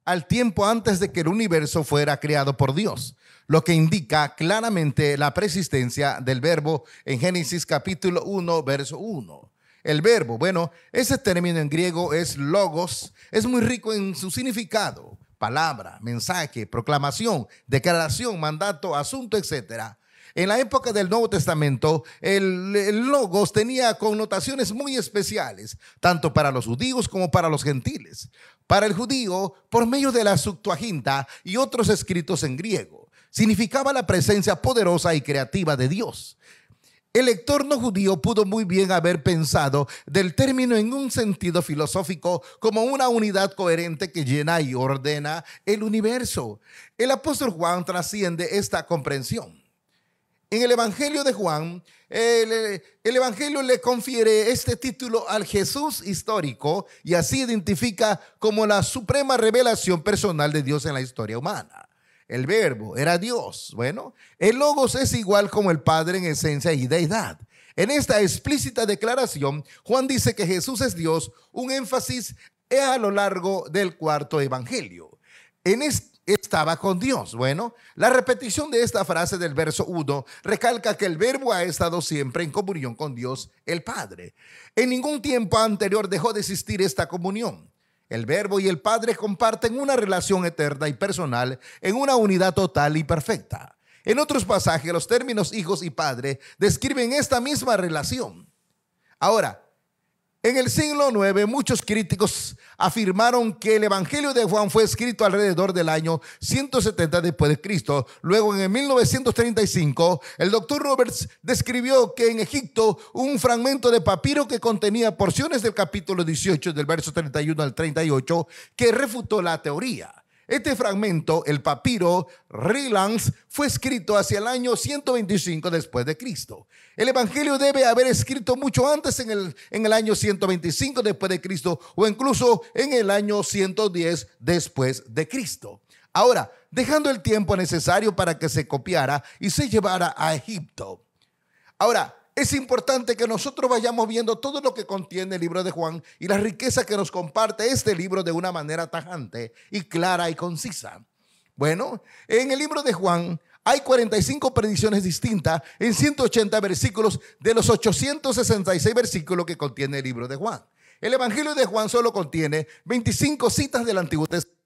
al tiempo antes de que el universo fuera creado por Dios, lo que indica claramente la persistencia del verbo en Génesis capítulo 1, verso 1. El verbo, bueno, ese término en griego es logos, es muy rico en su significado: palabra, mensaje, proclamación, declaración, mandato, asunto, etc. En la época del Nuevo Testamento, el logos tenía connotaciones muy especiales, tanto para los judíos como para los gentiles. Para el judío, por medio de la Septuaginta y otros escritos en griego, significaba la presencia poderosa y creativa de Dios. El lector no judío pudo muy bien haber pensado del término en un sentido filosófico como una unidad coherente que llena y ordena el universo. El apóstol Juan trasciende esta comprensión. En el Evangelio de Juan, el Evangelio le confiere este título al Jesús histórico y así identifica como la suprema revelación personal de Dios en la historia humana. El verbo era Dios. Bueno, el logos es igual como el Padre en esencia y deidad. En esta explícita declaración, Juan dice que Jesús es Dios, un énfasis a lo largo del cuarto evangelio. Estaba con Dios. Bueno, la repetición de esta frase del verso 1 recalca que el verbo ha estado siempre en comunión con Dios el Padre. En ningún tiempo anterior dejó de existir esta comunión. El verbo y el Padre comparten una relación eterna y personal en una unidad total y perfecta. En otros pasajes, los términos hijos y padre describen esta misma relación. Ahora, en el siglo IX, muchos críticos afirmaron que el Evangelio de Juan fue escrito alrededor del año 170 después de Cristo. Luego, en 1935, el doctor Roberts describió que en Egipto un fragmento de papiro que contenía porciones del capítulo 18, del verso 31 al 38, que refutó la teoría. Este fragmento, el papiro Relance, fue escrito hacia el año 125 después de Cristo. El Evangelio debe haber escrito mucho antes, en el año 125 después de Cristo, o incluso en el año 110 después de Cristo. Ahora, dejando el tiempo necesario para que se copiara y se llevara a Egipto. Ahora, es importante que nosotros vayamos viendo todo lo que contiene el libro de Juan y la riqueza que nos comparte este libro de una manera tajante y clara y concisa. Bueno, en el libro de Juan hay 45 predicciones distintas en 180 versículos de los 866 versículos que contiene el libro de Juan. El Evangelio de Juan solo contiene 25 citas del Antiguo Testamento,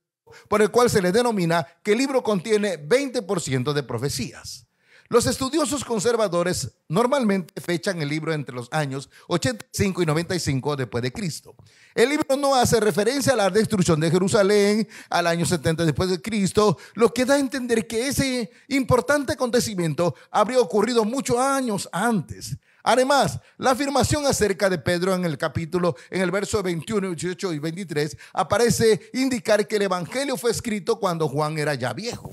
por el cual se le denomina que el libro contiene 20% de profecías. Los estudiosos conservadores normalmente fechan el libro entre los años 85 y 95 después de Cristo. El libro no hace referencia a la destrucción de Jerusalén al año 70 después de Cristo, lo que da a entender que ese importante acontecimiento habría ocurrido muchos años antes. Además, la afirmación acerca de Pedro en el verso 21, 18 y 23 aparece indicar que el evangelio fue escrito cuando Juan era ya viejo.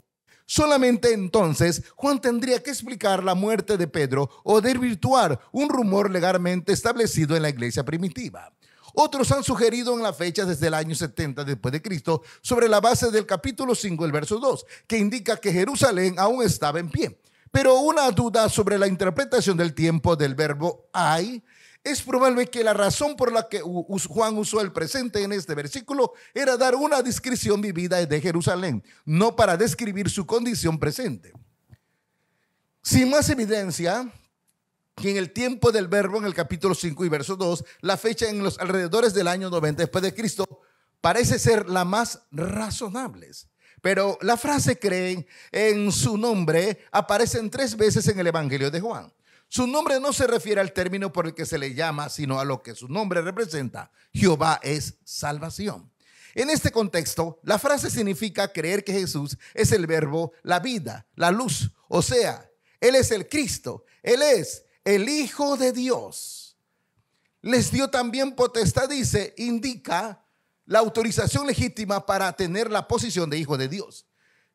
Solamente entonces Juan tendría que explicar la muerte de Pedro o desvirtuar un rumor legalmente establecido en la iglesia primitiva. Otros han sugerido en la fecha desde el año 70 después de Cristo sobre la base del capítulo 5, el verso 2, que indica que Jerusalén aún estaba en pie. Pero una duda sobre la interpretación del tiempo del verbo hay. Es probable que la razón por la que Juan usó el presente en este versículo era dar una descripción vivida de Jerusalén, no para describir su condición presente. Sin más evidencia que en el tiempo del verbo, en el capítulo 5 y verso 2, la fecha en los alrededores del año 90 después de Cristo parece ser la más razonable. Pero la frase creen en su nombre aparece 3 veces en el Evangelio de Juan. Su nombre no se refiere al término por el que se le llama, sino a lo que su nombre representa. Jehová es salvación. En este contexto, la frase significa creer que Jesús es el verbo, la vida, la luz. O sea, Él es el Cristo, Él es el Hijo de Dios. Les dio también potestad, dice, indica la autorización legítima para tener la posición de hijo de Dios.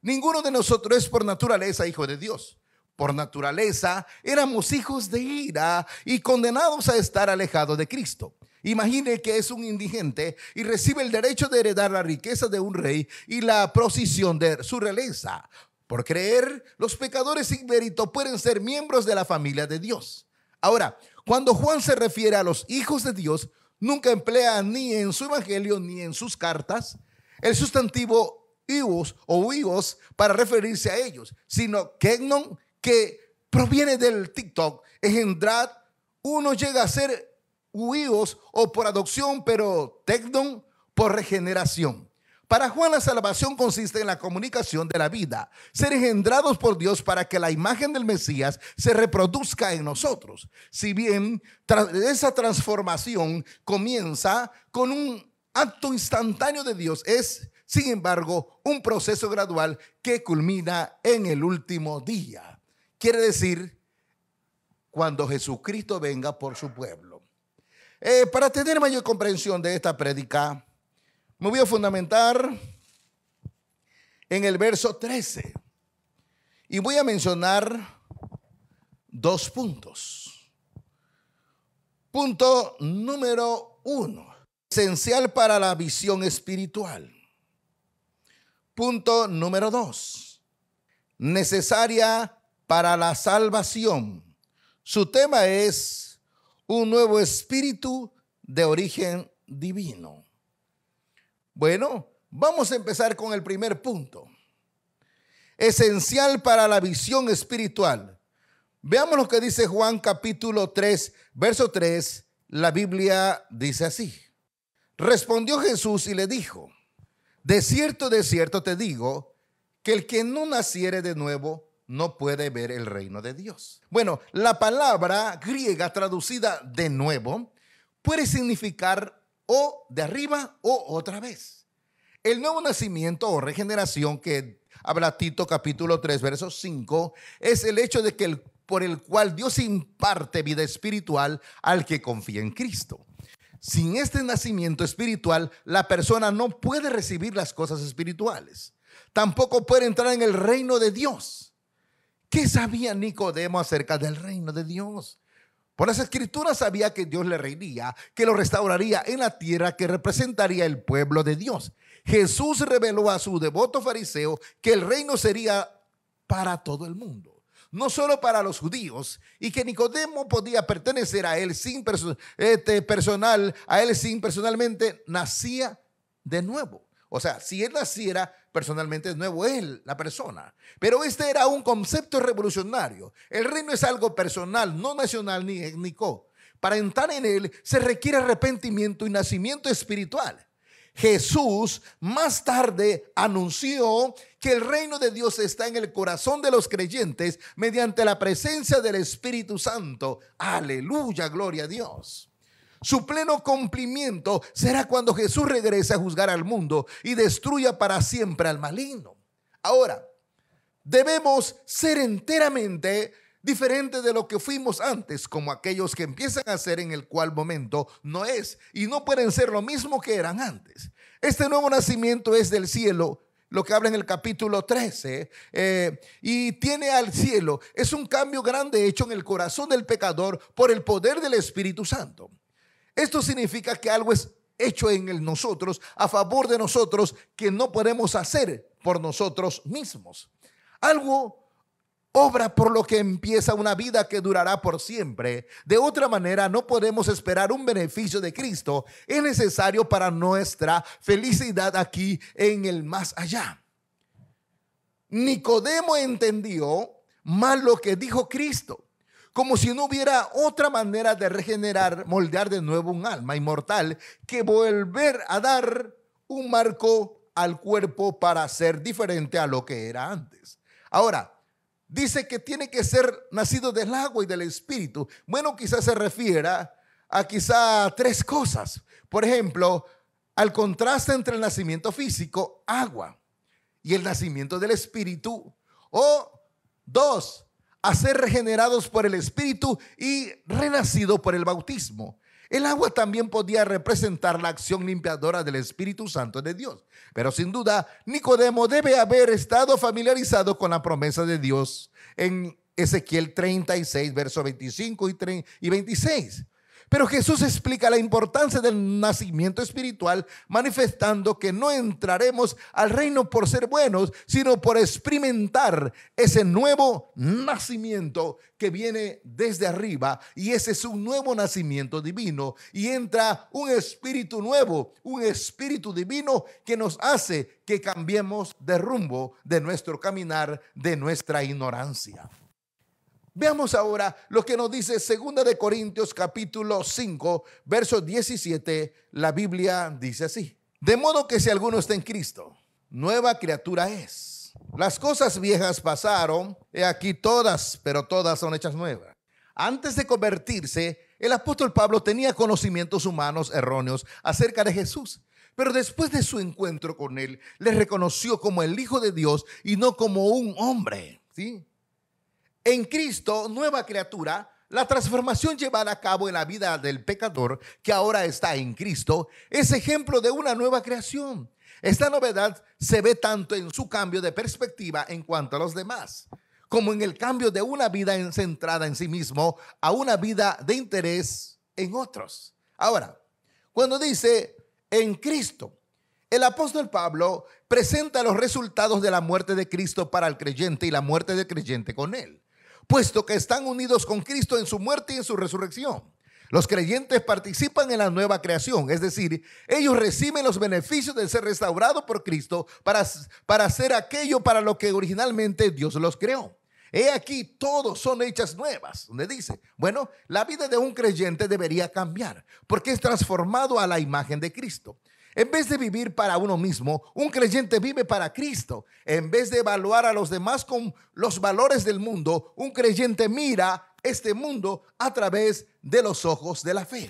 Ninguno de nosotros es por naturaleza hijo de Dios. Por naturaleza éramos hijos de ira y condenados a estar alejados de Cristo. Imagine que es un indigente y recibe el derecho de heredar la riqueza de un rey y la posición de su realeza. Por creer, los pecadores sin mérito pueden ser miembros de la familia de Dios. Ahora, cuando Juan se refiere a los hijos de Dios, nunca emplea ni en su evangelio ni en sus cartas el sustantivo ios o ios para referirse a ellos, sino kegnon, que proviene del TikTok, engendrar. Uno llega a ser huíos o por adopción, pero tecnon por regeneración. Para Juan, la salvación consiste en la comunicación de la vida, ser engendrados por Dios para que la imagen del Mesías se reproduzca en nosotros. Si bien esa transformación comienza con un acto instantáneo de Dios, es, sin embargo, un proceso gradual que culmina en el último día. Quiere decir, cuando Jesucristo venga por su pueblo. Para tener mayor comprensión de esta prédica, me voy a fundamentar en el verso 13 y voy a mencionar 2 puntos. Punto número 1, esencial para la visión espiritual. Punto número 2, necesaria para la salvación. Su tema es un nuevo espíritu de origen divino. Bueno, vamos a empezar con el primer punto. Esencial para la visión espiritual. Veamos lo que dice Juan capítulo 3, verso 3. La Biblia dice así. Respondió Jesús y le dijo: de cierto te digo, que el que no naciere de nuevo no puede ver el reino de Dios. Bueno, la palabra griega traducida de nuevo puede significar o de arriba o otra vez. El nuevo nacimiento o regeneración que habla Tito capítulo 3 verso 5 es el hecho de que por el cual Dios imparte vida espiritual al que confía en Cristo. Sin este nacimiento espiritual, la persona no puede recibir las cosas espirituales. Tampoco puede entrar en el reino de Dios. ¿Qué sabía Nicodemo acerca del reino de Dios? Por las escrituras sabía que Dios le reiría, que lo restauraría en la tierra, que representaría el pueblo de Dios. Jesús reveló a su devoto fariseo que el reino sería para todo el mundo, no solo para los judíos, y que Nicodemo podía pertenecer a él sin personalmente nacía de nuevo. O sea, si él naciera personalmente de nuevo, él, la persona. Pero este era un concepto revolucionario. El reino es algo personal, no nacional ni étnico. Para entrar en él se requiere arrepentimiento y nacimiento espiritual. Jesús más tarde anunció que el reino de Dios está en el corazón de los creyentes mediante la presencia del Espíritu Santo. Aleluya, gloria a Dios. Su pleno cumplimiento será cuando Jesús regrese a juzgar al mundo y destruya para siempre al maligno. Ahora, debemos ser enteramente diferentes de lo que fuimos antes, como aquellos que empiezan a ser en el cual momento no es, y no pueden ser lo mismo que eran antes. Este nuevo nacimiento es del cielo, lo que habla en el capítulo 13, y tiene al cielo. Es un cambio grande hecho en el corazón del pecador por el poder del Espíritu Santo. Esto significa que algo es hecho en nosotros, a favor de nosotros, que no podemos hacer por nosotros mismos. Algo obra por lo que empieza una vida que durará por siempre. De otra manera, no podemos esperar un beneficio de Cristo. Es necesario para nuestra felicidad aquí en el más allá. Nicodemo entendió mal lo que dijo Cristo, como si no hubiera otra manera de regenerar, moldear de nuevo un alma inmortal que volver a dar un marco al cuerpo para ser diferente a lo que era antes. Ahora, dice que tiene que ser nacido del agua y del Espíritu. Bueno, quizás se refiera a quizá 3 cosas. Por ejemplo, al contraste entre el nacimiento físico, agua, y el nacimiento del Espíritu. O 2, a ser regenerados por el Espíritu y renacido por el bautismo. El agua también podía representar la acción limpiadora del Espíritu Santo de Dios. Pero sin duda, Nicodemo debe haber estado familiarizado con la promesa de Dios en Ezequiel 36, versos 25 y 26. Pero Jesús explica la importancia del nacimiento espiritual, manifestando que no entraremos al reino por ser buenos, sino por experimentar ese nuevo nacimiento que viene desde arriba. Y ese es un nuevo nacimiento divino. Y entra un espíritu nuevo, un espíritu divino que nos hace que cambiemos de rumbo de nuestro caminar, de nuestra ignorancia. Veamos ahora lo que nos dice 2 de Corintios capítulo 5, verso 17. La Biblia dice así: de modo que si alguno está en Cristo, nueva criatura es. Las cosas viejas pasaron, he aquí pero todas son hechas nuevas. Antes de convertirse, el apóstol Pablo tenía conocimientos humanos erróneos acerca de Jesús. Pero después de su encuentro con él, le reconoció como el Hijo de Dios y no como un hombre, ¿sí? En Cristo, nueva criatura, la transformación llevada a cabo en la vida del pecador que ahora está en Cristo es ejemplo de una nueva creación. Esta novedad se ve tanto en su cambio de perspectiva en cuanto a los demás, como en el cambio de una vida centrada en sí mismo a una vida de interés en otros. Ahora, cuando dice en Cristo, el apóstol Pablo presenta los resultados de la muerte de Cristo para el creyente y la muerte del creyente con él, puesto que están unidos con Cristo en su muerte y en su resurrección. Los creyentes participan en la nueva creación, es decir, ellos reciben los beneficios de ser restaurados por Cristo para hacer aquello para lo que originalmente Dios los creó. He aquí, todos son hechas nuevas, donde dice, bueno, la vida de un creyente debería cambiar, porque es transformado a la imagen de Cristo. En vez de vivir para uno mismo, un creyente vive para Cristo. En vez de evaluar a los demás con los valores del mundo, un creyente mira este mundo a través de los ojos de la fe.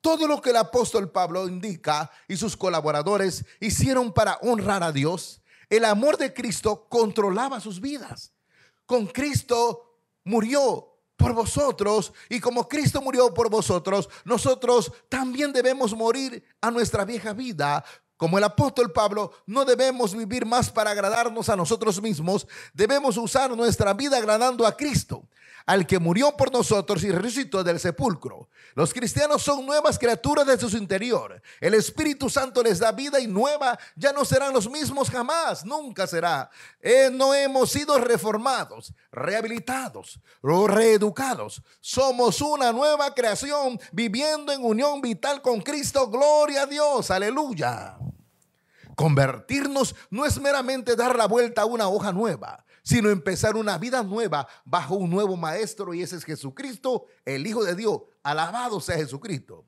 Todo lo que el apóstol Pablo indica y sus colaboradores hicieron para honrar a Dios, el amor de Cristo controlaba sus vidas. Con Cristo murió por vosotros, y como Cristo murió por vosotros, nosotros también debemos morir a nuestra vieja vida. Como el apóstol Pablo, no debemos vivir más para agradarnos a nosotros mismos. Debemos usar nuestra vida agradando a Cristo, al que murió por nosotros y resucitó del sepulcro. Los cristianos son nuevas criaturas desde su interior. El Espíritu Santo les da vida y nueva. Ya no serán los mismos jamás, nunca será. No hemos sido reformados, rehabilitados o reeducados. Somos una nueva creación viviendo en unión vital con Cristo. Gloria a Dios, aleluya. Convertirnos no es meramente dar la vuelta a una hoja nueva, sino empezar una vida nueva bajo un nuevo maestro, y ese es Jesucristo, el Hijo de Dios. Alabado sea Jesucristo.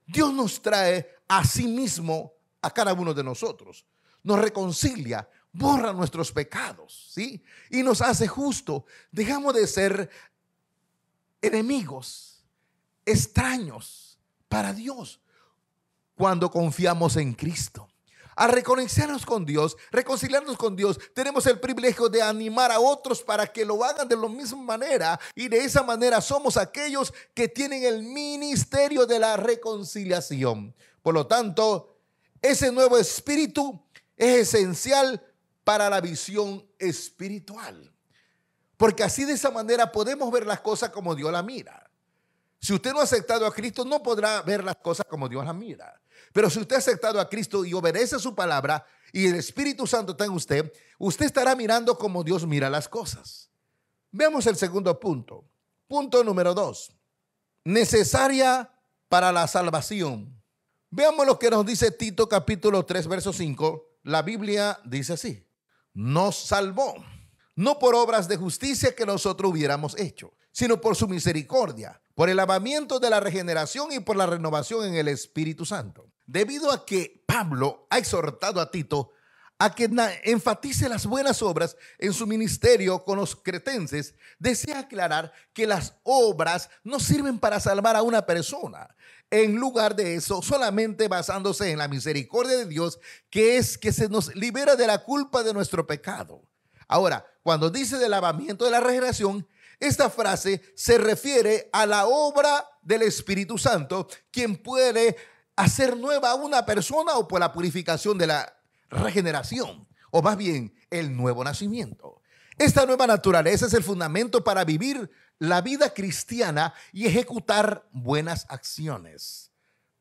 Dios nos trae a sí mismo a cada uno de nosotros, nos reconcilia, borra nuestros pecados, ¿sí? Y nos hace justo. Dejamos de ser enemigos, extraños para Dios cuando confiamos en Cristo. Al reconciliarnos con Dios, tenemos el privilegio de animar a otros para que lo hagan de la misma manera, y de esa manera somos aquellos que tienen el ministerio de la reconciliación. Por lo tanto, ese nuevo espíritu es esencial para la visión espiritual, porque así de esa manera podemos ver las cosas como Dios las mira. Si usted no ha aceptado a Cristo, no podrá ver las cosas como Dios las mira. Pero si usted ha aceptado a Cristo y obedece su palabra y el Espíritu Santo está en usted, usted estará mirando como Dios mira las cosas. Veamos el segundo punto. Punto número 2. Necesaria para la salvación. Veamos lo que nos dice Tito capítulo 3, verso 5. La Biblia dice así: nos salvó, no por obras de justicia que nosotros hubiéramos hecho, sino por su misericordia, por el lavamiento de la regeneración y por la renovación en el Espíritu Santo. Debido a que Pablo ha exhortado a Tito a que enfatice las buenas obras en su ministerio con los cretenses, desea aclarar que las obras no sirven para salvar a una persona. En lugar de eso, solamente basándose en la misericordia de Dios, que es que se nos libera de la culpa de nuestro pecado. Ahora, cuando dice del lavamiento de la regeneración, esta frase se refiere a la obra del Espíritu Santo, quien puede hacer nueva a una persona, o por la purificación de la regeneración, o más bien el nuevo nacimiento. Esta nueva naturaleza es el fundamento para vivir la vida cristiana y ejecutar buenas acciones.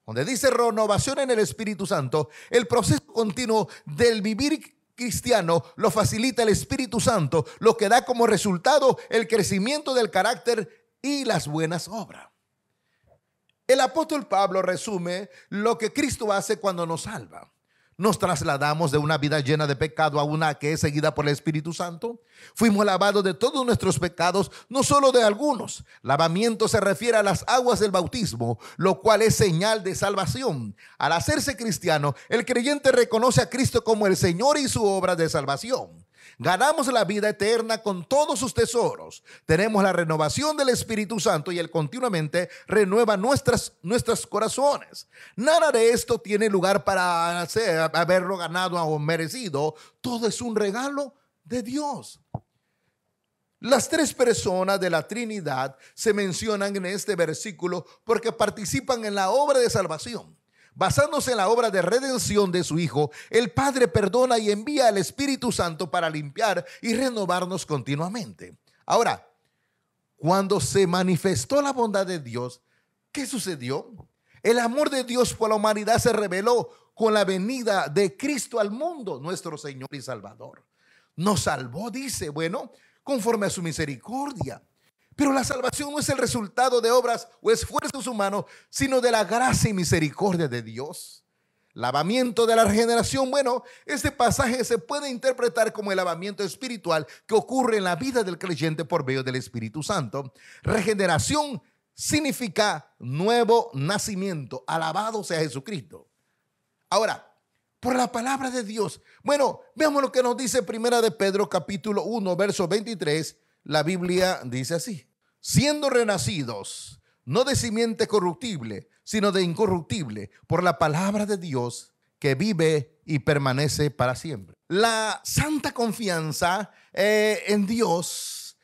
Donde dice renovación en el Espíritu Santo, el proceso continuo del vivir cristiano lo facilita el Espíritu Santo, lo que da como resultado el crecimiento del carácter y las buenas obras. El apóstol Pablo resume lo que Cristo hace cuando nos salva. Nos trasladamos de una vida llena de pecado a una que es seguida por el Espíritu Santo. Fuimos lavados de todos nuestros pecados, no solo de algunos. Lavamiento se refiere a las aguas del bautismo, lo cual es señal de salvación. Al hacerse cristiano, el creyente reconoce a Cristo como el Señor y su obra de salvación. Ganamos la vida eterna con todos sus tesoros. Tenemos la renovación del Espíritu Santo y Él continuamente renueva nuestros corazones. Nada de esto tiene lugar para haberlo ganado o merecido. Todo es un regalo de Dios. Las tres personas de la Trinidad se mencionan en este versículo porque participan en la obra de salvación. Basándose en la obra de redención de su Hijo, el Padre perdona y envía al Espíritu Santo para limpiar y renovarnos continuamente. Ahora, cuando se manifestó la bondad de Dios, ¿qué sucedió? El amor de Dios por la humanidad se reveló con la venida de Cristo al mundo, nuestro Señor y Salvador. Nos salvó, dice, conforme a su misericordia. Pero la salvación no es el resultado de obras o esfuerzos humanos, sino de la gracia y misericordia de Dios. Lavamiento de la regeneración. Este pasaje se puede interpretar como el lavamiento espiritual que ocurre en la vida del creyente por medio del Espíritu Santo. Regeneración significa nuevo nacimiento. Alabado sea Jesucristo. Ahora, por la palabra de Dios. Veamos lo que nos dice Primera de Pedro capítulo 1, verso 23. La Biblia dice así: siendo renacidos, no de simiente corruptible, sino de incorruptible, por la palabra de Dios que vive y permanece para siempre. La santa confianza en Dios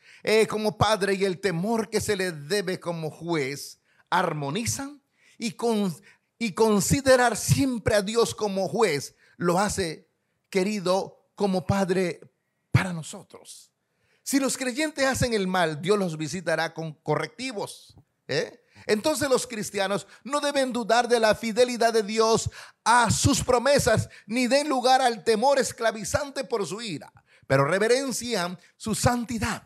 como Padre y el temor que se le debe como juez armonizan y considerar siempre a Dios como juez lo hace querido como Padre para nosotros. Si los creyentes hacen el mal, Dios los visitará con correctivos. Entonces los cristianos no deben dudar de la fidelidad de Dios a sus promesas, ni den lugar al temor esclavizante por su ira, pero reverencian su santidad.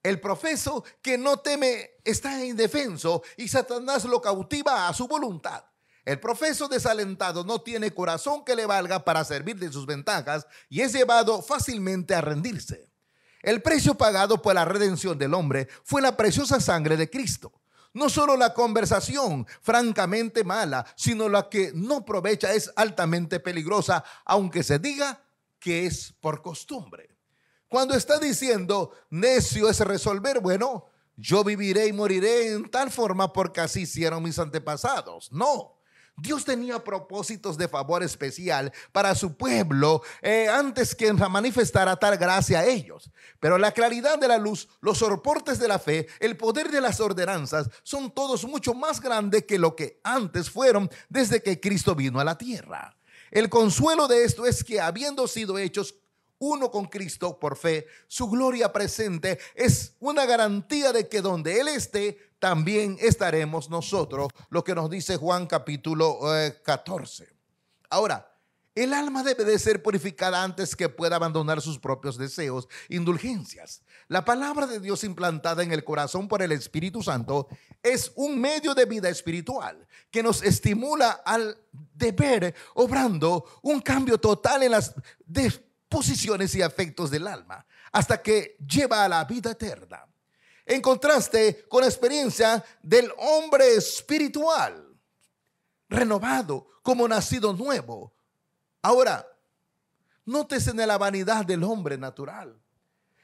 El profeso que no teme está indefenso y Satanás lo cautiva a su voluntad. El profeso desalentado no tiene corazón que le valga para servir de sus ventajas y es llevado fácilmente a rendirse. El precio pagado por la redención del hombre fue la preciosa sangre de Cristo. No solo la conversación francamente mala, sino la que no aprovecha es altamente peligrosa, aunque se diga que es por costumbre. Cuando está diciendo necio es resolver, yo viviré y moriré en tal forma porque así hicieron mis antepasados. No. Dios tenía propósitos de favor especial para su pueblo antes que manifestara tal gracia a ellos. Pero la claridad de la luz, los soportes de la fe, el poder de las ordenanzas son todos mucho más grandes que lo que antes fueron desde que Cristo vino a la tierra. El consuelo de esto es que habiendo sido hechos uno con Cristo por fe, su gloria presente es una garantía de que donde Él esté, también estaremos nosotros, lo que nos dice Juan capítulo 14. Ahora, el alma debe de ser purificada antes que pueda abandonar sus propios deseos, indulgencias. La palabra de Dios implantada en el corazón por el Espíritu Santo es un medio de vida espiritual que nos estimula al deber, obrando un cambio total en las disposiciones y afectos del alma, hasta que lleva a la vida eterna. En contraste con la experiencia del hombre espiritual, renovado como nacido nuevo. Ahora, nótese en la vanidad del hombre natural.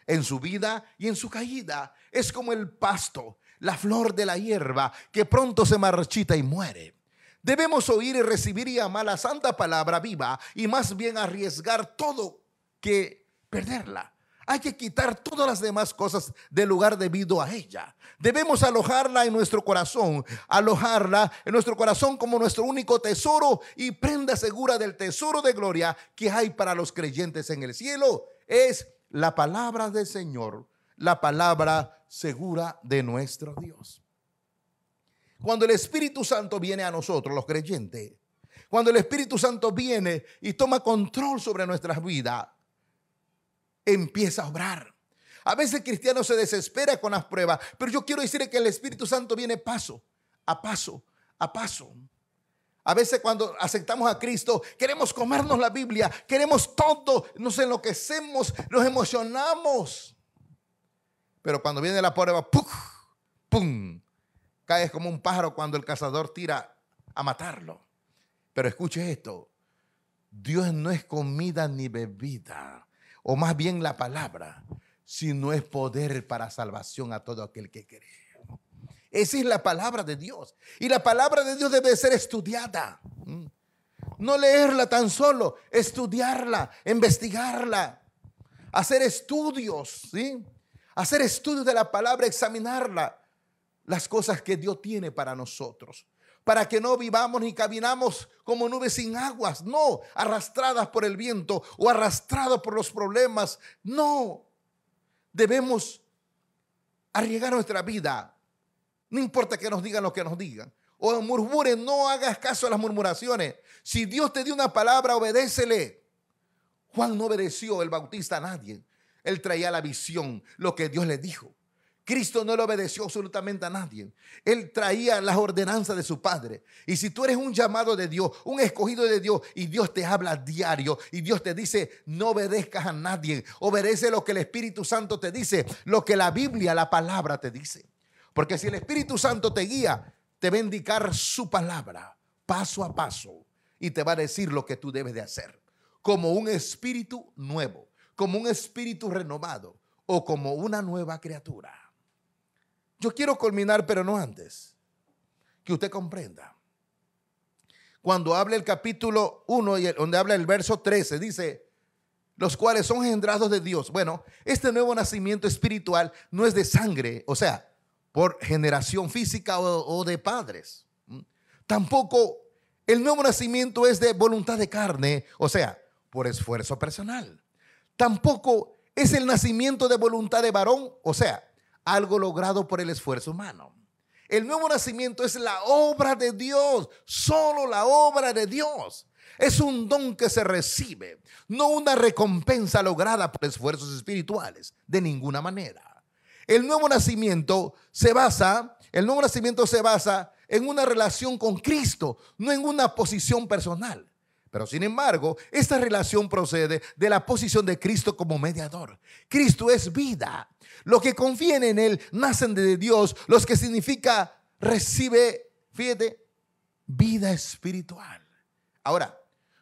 En su vida y en su caída es como el pasto, la flor de la hierba que pronto se marchita y muere. Debemos oír y recibir y amar la santa palabra viva y más bien arriesgar todo que perderla. Hay que quitar todas las demás cosas del lugar debido a ella. Debemos alojarla en nuestro corazón como nuestro único tesoro y prenda segura del tesoro de gloria que hay para los creyentes en el cielo. Es la palabra del Señor, la palabra segura de nuestro Dios. Cuando el Espíritu Santo viene a nosotros, los creyentes, cuando el Espíritu Santo viene y toma control sobre nuestras vidas, empieza a obrar. A veces el cristiano se desespera con las pruebas, pero yo quiero decirle que el Espíritu Santo viene paso a paso a paso. A veces cuando aceptamos a Cristo, queremos comernos la Biblia, queremos todo, nos enloquecemos, nos emocionamos. Pero cuando viene la prueba, ¡pum! ¡Pum! Caes como un pájaro cuando el cazador tira a matarlo. Pero escuche esto, Dios no es comida ni bebida, o más bien la palabra, sino es poder para salvación a todo aquel que cree. Esa es la palabra de Dios. Y la palabra de Dios debe ser estudiada. No leerla tan solo, estudiarla, investigarla, hacer estudios, ¿sí? Hacer estudios de la palabra, examinarla, las cosas que Dios tiene para nosotros. Para que no vivamos ni caminamos como nubes sin aguas, no, arrastradas por el viento o arrastrados por los problemas. No, debemos arriesgar nuestra vida. No importa que nos digan lo que nos digan. O murmuren, no hagas caso a las murmuraciones. Si Dios te dio una palabra, obedécele. Juan no obedeció el Bautista a nadie. Él traía la visión, lo que Dios le dijo. Cristo no le obedeció absolutamente a nadie. Él traía las ordenanzas de su Padre. Y si tú eres un llamado de Dios, un escogido de Dios, y Dios te habla diario, y Dios te dice, no obedezcas a nadie. Obedece lo que el Espíritu Santo te dice, lo que la Biblia, la palabra te dice. Porque si el Espíritu Santo te guía, te va a indicar su palabra, paso a paso, y te va a decir lo que tú debes de hacer. Como un espíritu nuevo, como un espíritu renovado, o como una nueva criatura. Yo quiero culminar, pero no antes, que usted comprenda. Cuando habla el capítulo 1, y donde habla el verso 13, dice, los cuales son engendrados de Dios. Bueno, este nuevo nacimiento espiritual no es de sangre, o sea, por generación física o de padres. Tampoco el nuevo nacimiento es de voluntad de carne, o sea, por esfuerzo personal. Tampoco es el nacimiento de voluntad de varón, o sea, algo logrado por el esfuerzo humano. El nuevo nacimiento es la obra de Dios, solo la obra de Dios. Es un don que se recibe, no una recompensa lograda por esfuerzos espirituales, de ninguna manera. El nuevo nacimiento se basa en una relación con Cristo, no en una posición personal. Pero sin embargo, esta relación procede de la posición de Cristo como mediador. Cristo es vida. Los que confían en Él nacen de Dios, los que significa recibe, fíjate, vida espiritual. Ahora,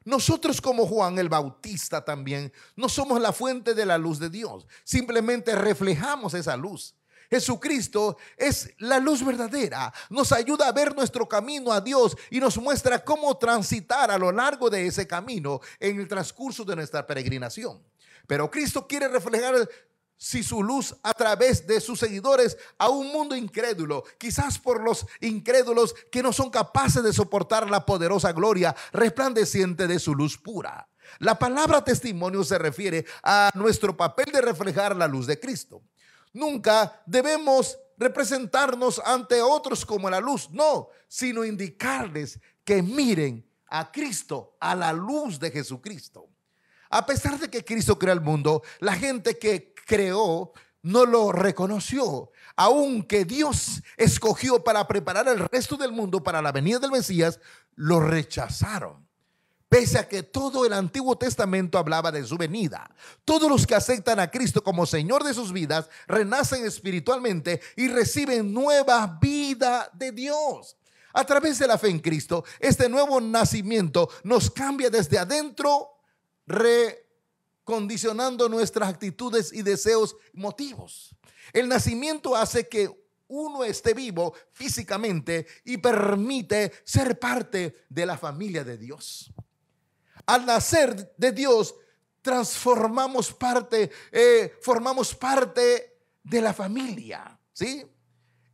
nosotros como Juan el Bautista también no somos la fuente de la luz de Dios. Simplemente reflejamos esa luz. Jesucristo es la luz verdadera, nos ayuda a ver nuestro camino a Dios y nos muestra cómo transitar a lo largo de ese camino en el transcurso de nuestra peregrinación. Pero Cristo quiere reflejar su luz a través de sus seguidores a un mundo incrédulo, quizás por los incrédulos que no son capaces de soportar la poderosa gloria resplandeciente de su luz pura. La palabra testimonio se refiere a nuestro papel de reflejar la luz de Cristo. Nunca debemos representarnos ante otros como la luz, no, sino indicarles que miren a Cristo, a la luz de Jesucristo. A pesar de que Cristo creó el mundo, la gente que creó no lo reconoció, aunque Dios escogió para preparar el resto del mundo para la venida del Mesías, lo rechazaron. Pese a que todo el Antiguo Testamento hablaba de su venida. Todos los que aceptan a Cristo como Señor de sus vidas renacen espiritualmente y reciben nueva vida de Dios. A través de la fe en Cristo, este nuevo nacimiento nos cambia desde adentro, recondicionando nuestras actitudes y deseos y motivos. El nacimiento hace que uno esté vivo físicamente y permite ser parte de la familia de Dios. Al nacer de Dios, formamos parte de la familia, ¿sí?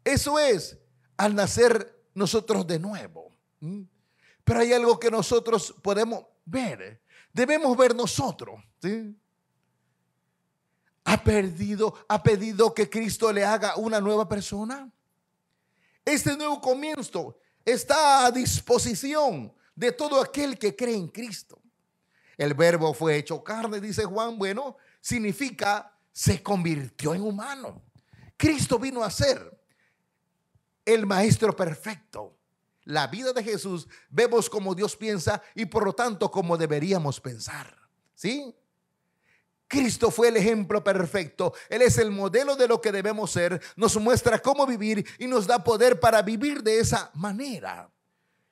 Eso es, al nacer nosotros de nuevo. Pero hay algo que nosotros podemos ver, debemos ver nosotros, ¿sí? ¿Ha pedido que Cristo le haga una nueva persona? Este nuevo comienzo está a disposición de todo aquel que cree en Cristo. El verbo fue hecho carne, dice Juan. Bueno, significa se convirtió en humano. Cristo vino a ser el maestro perfecto. La vida de Jesús vemos como Dios piensa y por lo tanto como deberíamos pensar. ¿Sí? Cristo fue el ejemplo perfecto. Él es el modelo de lo que debemos ser. Nos muestra cómo vivir y nos da poder para vivir de esa manera.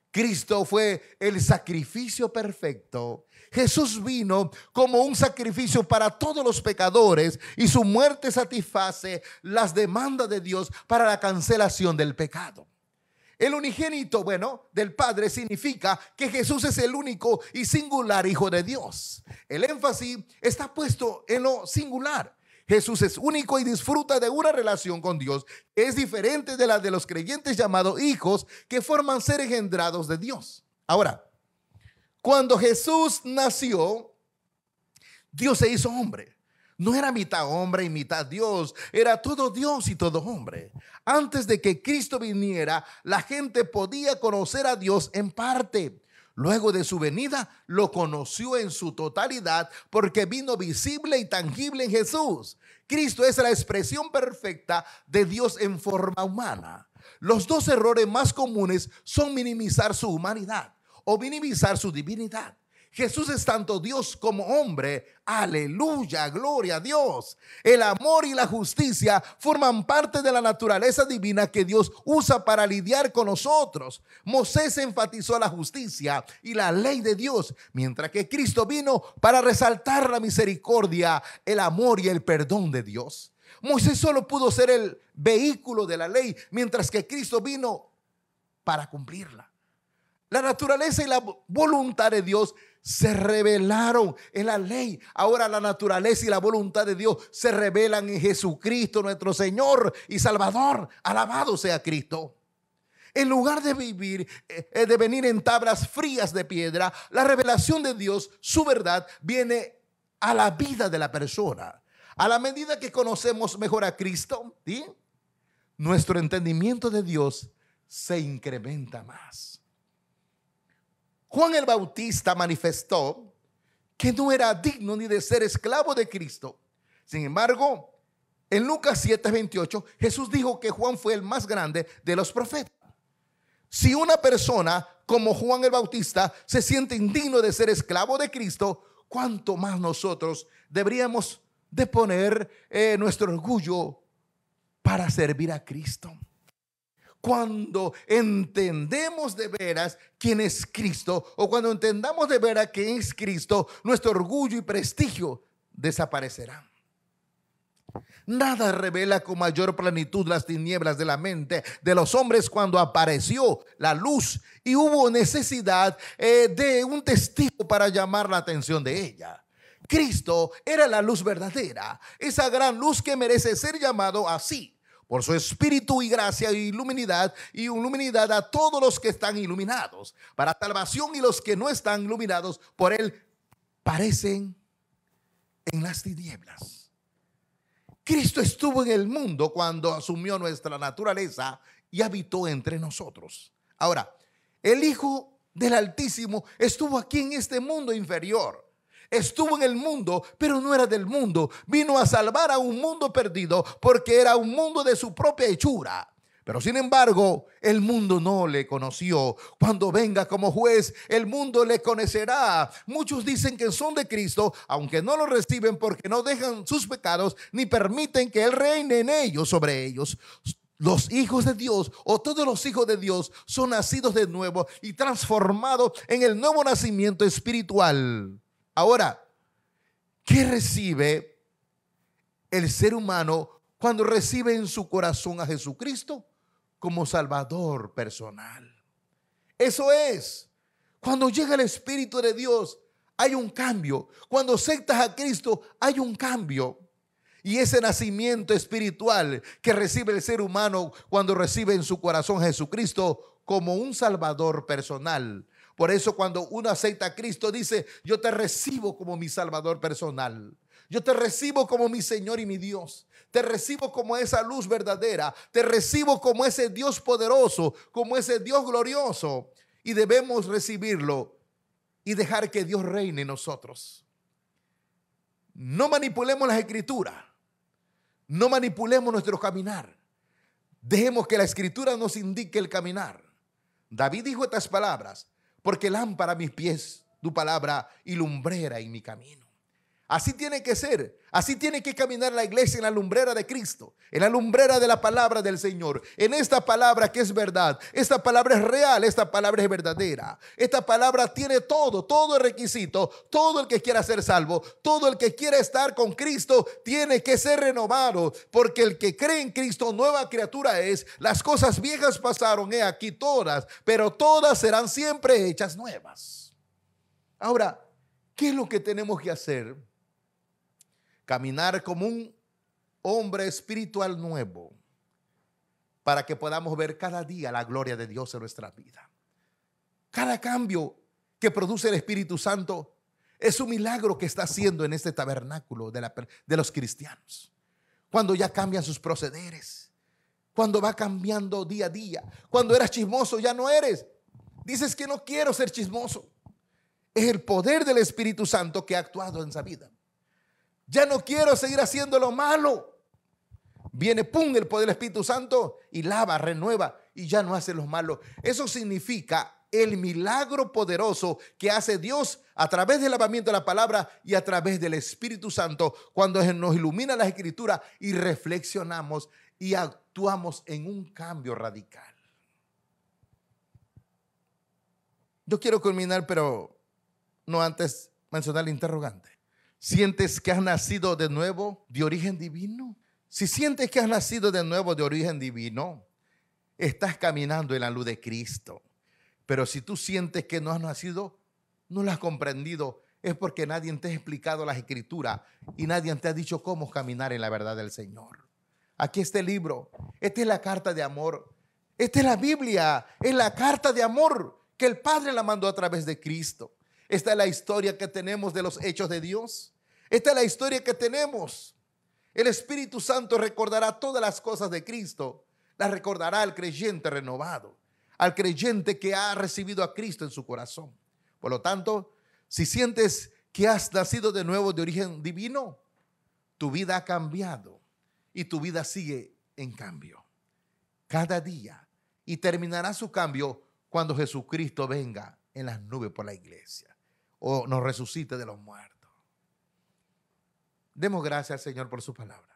Cristo fue el sacrificio perfecto. Jesús vino como un sacrificio para todos los pecadores y su muerte satisface las demandas de Dios para la cancelación del pecado. El unigénito, del Padre significa que Jesús es el único y singular Hijo de Dios. El énfasis está puesto en lo singular. Jesús es único y disfruta de una relación con Dios que es diferente de la de los creyentes llamados hijos, que forman ser engendrados de Dios. Ahora, cuando Jesús nació, Dios se hizo hombre. No era mitad hombre y mitad Dios, era todo Dios y todo hombre. Antes de que Cristo viniera, la gente podía conocer a Dios en parte. Luego de su venida, lo conoció en su totalidad porque vino visible y tangible en Jesús. Cristo es la expresión perfecta de Dios en forma humana. Los dos errores más comunes son minimizar su humanidad o minimizar su divinidad. Jesús es tanto Dios como hombre. Aleluya, gloria a Dios. El amor y la justicia forman parte de la naturaleza divina que Dios usa para lidiar con nosotros. Moisés enfatizó la justicia y la ley de Dios, mientras que Cristo vino para resaltar la misericordia, el amor y el perdón de Dios. Moisés solo pudo ser el vehículo de la ley, mientras que Cristo vino para cumplirla. La naturaleza y la voluntad de Dios se revelaron en la ley. Ahora la naturaleza y la voluntad de Dios se revelan en Jesucristo, nuestro Señor y Salvador. Alabado sea Cristo. En lugar de venir en tablas frías de piedra, la revelación de Dios, su verdad, viene a la vida de la persona. A la medida que conocemos mejor a Cristo, ¿sí?, nuestro entendimiento de Dios se incrementa más. Juan el Bautista manifestó que no era digno ni de ser esclavo de Cristo. Sin embargo, en Lucas 7:28, Jesús dijo que Juan fue el más grande de los profetas. Si una persona como Juan el Bautista se siente indigno de ser esclavo de Cristo, ¿cuánto más nosotros deberíamos de poner nuestro orgullo para servir a Cristo? Cuando entendemos de veras quién es Cristo, o cuando entendamos de veras quién es Cristo, nuestro orgullo y prestigio desaparecerán. Nada revela con mayor plenitud las tinieblas de la mente de los hombres cuando apareció la luz y hubo necesidad de un testigo para llamar la atención de ella. Cristo era la luz verdadera, esa gran luz que merece ser llamado así, por su espíritu y gracia y iluminidad a todos los que están iluminados, para salvación, y los que no están iluminados por él parecen en las tinieblas. Cristo estuvo en el mundo cuando asumió nuestra naturaleza y habitó entre nosotros. Ahora, el Hijo del Altísimo estuvo aquí en este mundo inferior. Estuvo en el mundo, pero no era del mundo. Vino a salvar a un mundo perdido porque era un mundo de su propia hechura. Pero sin embargo, el mundo no le conoció. Cuando venga como juez, el mundo le conocerá. Muchos dicen que son de Cristo, aunque no lo reciben porque no dejan sus pecados ni permiten que Él reine en ellos, sobre ellos. Los hijos de Dios, o todos los hijos de Dios, son nacidos de nuevo y transformados en el nuevo nacimiento espiritual. Ahora, ¿qué recibe el ser humano cuando recibe en su corazón a Jesucristo como Salvador personal? Eso es, cuando llega el Espíritu de Dios, hay un cambio. Cuando aceptas a Cristo, hay un cambio. Y ese nacimiento espiritual que recibe el ser humano cuando recibe en su corazón a Jesucristo como un Salvador personal. Por eso cuando uno acepta a Cristo dice, yo te recibo como mi Salvador personal. Yo te recibo como mi Señor y mi Dios. Te recibo como esa luz verdadera. Te recibo como ese Dios poderoso, como ese Dios glorioso. Y debemos recibirlo y dejar que Dios reine en nosotros. No manipulemos las escrituras. No manipulemos nuestro caminar. Dejemos que la escritura nos indique el caminar. David dijo estas palabras, porque lámpara a mis pies tu palabra y lumbrera en mi camino. Así tiene que ser, así tiene que caminar la iglesia en la lumbrera de Cristo, en la lumbrera de la palabra del Señor, en esta palabra que es verdad, esta palabra es real, esta palabra es verdadera, esta palabra tiene todo el requisito, todo el que quiera ser salvo, todo el que quiera estar con Cristo tiene que ser renovado, porque el que cree en Cristo nueva criatura es, las cosas viejas pasaron, he aquí todas, pero todas serán siempre hechas nuevas. Ahora, ¿qué es lo que tenemos que hacer? Caminar como un hombre espiritual nuevo para que podamos ver cada día la gloria de Dios en nuestra vida. Cada cambio que produce el Espíritu Santo es un milagro que está haciendo en este tabernáculo de los cristianos. Cuando ya cambian sus procederes, cuando va cambiando día a día, cuando eras chismoso ya no eres. Dices que no quiero ser chismoso. Es el poder del Espíritu Santo que ha actuado en esa vida. Ya no quiero seguir haciendo lo malo. Viene, pum, el poder del Espíritu Santo y lava, renueva y ya no hace lo malo. Eso significa el milagro poderoso que hace Dios a través del lavamiento de la palabra y a través del Espíritu Santo cuando nos ilumina las escrituras y reflexionamos y actuamos en un cambio radical. Yo quiero culminar, pero no antes mencionar el interrogante. ¿Sientes que has nacido de nuevo de origen divino? Si sientes que has nacido de nuevo de origen divino, estás caminando en la luz de Cristo. Pero si tú sientes que no has nacido, no lo has comprendido, es porque nadie te ha explicado las escrituras y nadie te ha dicho cómo caminar en la verdad del Señor. Aquí está el libro, esta es la carta de amor, esta es la Biblia, es la carta de amor que el Padre la mandó a través de Cristo. Esta es la historia que tenemos de los hechos de Dios. Esta es la historia que tenemos. El Espíritu Santo recordará todas las cosas de Cristo. Las recordará al creyente renovado, al creyente que ha recibido a Cristo en su corazón. Por lo tanto, si sientes que has nacido de nuevo de origen divino, tu vida ha cambiado y tu vida sigue en cambio cada día y terminará su cambio cuando Jesucristo venga en las nubes por la iglesia o nos resucite de los muertos. Demos gracias al Señor por su palabra.